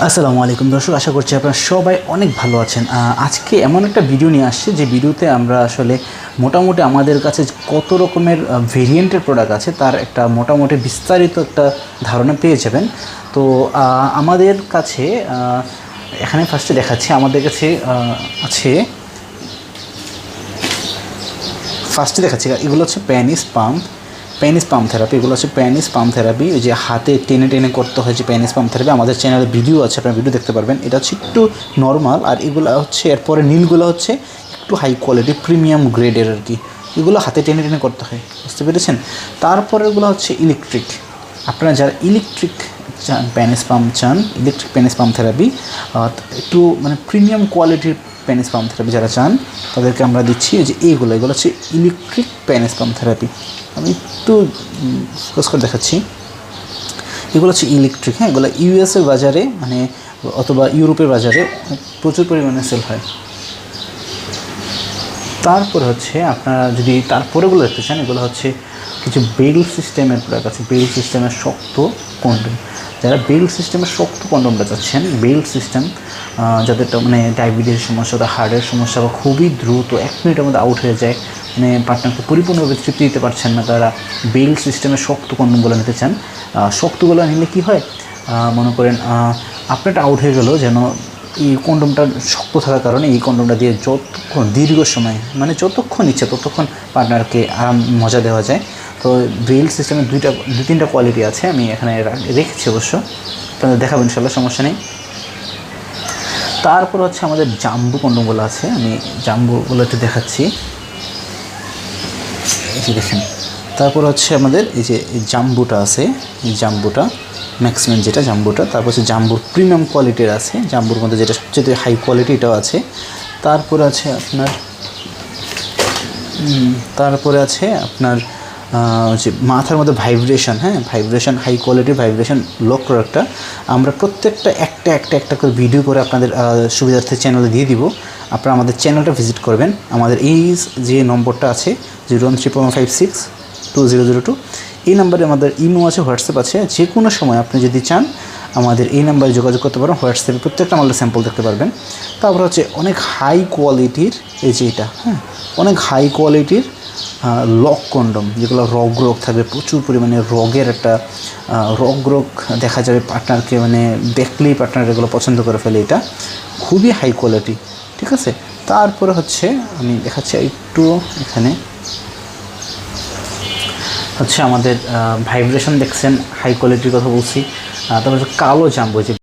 আসসালামু আলাইকুম দর্শক, আশা করছি আপনারা সবাই অনেক ভালো আছেন। আজকে এমন একটা ভিডিও নিয়ে আসছি যে ভিডিওতে আমরা আসলে মোটামুটি আমাদের কাছে কত রকমের ভেরিয়েন্টের প্রোডাক্ট আছে তার একটা মোটামুটি বিস্তারিত একটা ধারণা পেয়ে যাবেন। তো আমাদের কাছে এখানে ফার্স্টে দেখাচ্ছি, আমাদের কাছে আছে, ফার্স্টে দেখাচ্ছি এগুলো হচ্ছে পেনিস পাম্প থেরাপি। এগুলো হচ্ছে পেনিস পাম্প থেরাপি, ওই যে হাতে টেনে টেনে করতে হয় যে পেনিস পাম্প থেরাপি। আমাদের চ্যানেলে ভিডিও আছে, আপনারা ভিডিও দেখতে পারবেন। এটা হচ্ছে একটু নর্মাল, আর এগুলো হচ্ছে এরপরে নীলগুলো হচ্ছে একটু হাই কোয়ালিটি প্রিমিয়াম গ্রেডের আর কি। এগুলো হাতে টেনে টেনে করতে হয়, বুঝতে পেরেছেন। তারপরেগুলো হচ্ছে ইলেকট্রিক। আপনারা যারা ইলেকট্রিক চান, পেনিস পাম্প চান, ইলেকট্রিক পেনিস পাম্প থেরাপি, একটু মানে প্রিমিয়াম কোয়ালিটির পেনিস পাম্প থেরাপি যারা চান তাদেরকে আমরা দিচ্ছি যে এগুলো হচ্ছে ইলেকট্রিক পেনিস পাম্প থেরাপি। আমি একটু ফোকাস করে দেখাচ্ছি। এগুলো হচ্ছে ইলেকট্রিক, হ্যাঁ, এগুলো ইউএসের বাজারে মানে অথবা ইউরোপের বাজারে প্রচুর পরিমাণে সেল হয়। তারপরে হচ্ছে আপনারা যদি তারপরেগুলো দেখতে চান, এগুলো হচ্ছে কিছু বেল সিস্টেমের প্রোডাক্ট আছে। বেল সিস্টেমের শক্ত কন্ডোম, যারা বেল সিস্টেমের শক্ত কন্ডোমটা চাচ্ছেন, বেল সিস্টেম যাদের মানে ডায়াবেটিসের সমস্যা বা হার্টের সমস্যা বা খুবই দ্রুত 1 মিনিটের মধ্যে আউট হয়ে যায়, মানে পার্টনারকে পরিপূর্ণভাবে তৃপ্তি দিতে পারছেন না, তারা বেল সিস্টেমের শক্ত কন্ডোমগুলো নিতে চান। শক্তগুলো নিলে কী হয়, মনে করেন আপনারটা আউট হয়ে গেল, যেন এই কন্ডোমটা শক্ত থাকার কারণে এই কন্ডোমটা দিয়ে যতক্ষণ দীর্ঘ সময় মানে যতক্ষণ ইচ্ছে ততক্ষণ পার্টনারকে আরাম মজা দেওয়া যায়। তো বেল সিস্টেমের দু তিনটা কোয়ালিটি আছে, আমি এখানে রেখেছি অবশ্য, আপনাদের দেখাবো ইনশাল্লাহ, সমস্যা নেই। তারপর হচ্ছে আমাদের জাম্বু কন্ডোমগুলো আছে, আমি জাম্বুগুলো একটু দেখাচ্ছি, এই যে দেখেন। তারপর হচ্ছে আমাদের এই যে জাম্বুটা আছে, এই জাম্বুটা ম্যাক্সিমাম যেটা জাম্বুটা। তারপর হচ্ছে জাম্বুর প্রিমিয়াম কোয়ালিটির আছে, জাম্বুর মধ্যে যেটা সবচেয়ে হাই কোয়ালিটি এটাও আছে। তারপরে আছে আপনার যে মাথার মধ্যে ভাইব্রেশন, হ্যাঁ, ভাইব্রেশন হাই কোয়ালিটির ভাইব্রেশন লক প্রোডাক্টটা আমরা প্রত্যেকটা একটা করে ভিডিও করে আপনাদের সুবিধার্থে চ্যানেলে দিয়ে দিব। আপনারা আমাদের চ্যানেলটা ভিজিট করবেন। আমাদের এই যে নম্বরটা আছে 0135620002, এই নাম্বারে আমাদের ইমো আছে, হোয়াটসঅ্যাপ আছে। যে কোনো সময় আপনি যদি চান আমাদের এই নাম্বারে যোগাযোগ করতে পারেন। হোয়াটসঅ্যাপে প্রত্যেকটা আমাদের স্যাম্পল দেখতে পারবেন। তারপর হচ্ছে অনেক হাই কোয়ালিটির এই যে এটা, হ্যাঁ, অনেক হাই কোয়ালিটির লক কন্ডম, যেগুলো রোগ থাকবে, প্রচুর পরিমাণে রোগের একটা রোগ দেখা যাবে পার্টনারকে, মানে দেখলেই পার্টনার এগুলো পছন্দ করে ফেলে। এটা খুবই হাই কোয়ালিটি, ঠিক আছে। তারপরে হচ্ছে আমি দেখাচ্ছি একটু, এখানে হচ্ছে আমাদের ভাইব্রেশন দেখছেন, হাই কোয়ালিটির কথা বলছি। তারপর হচ্ছে কালো জাম্বু, যে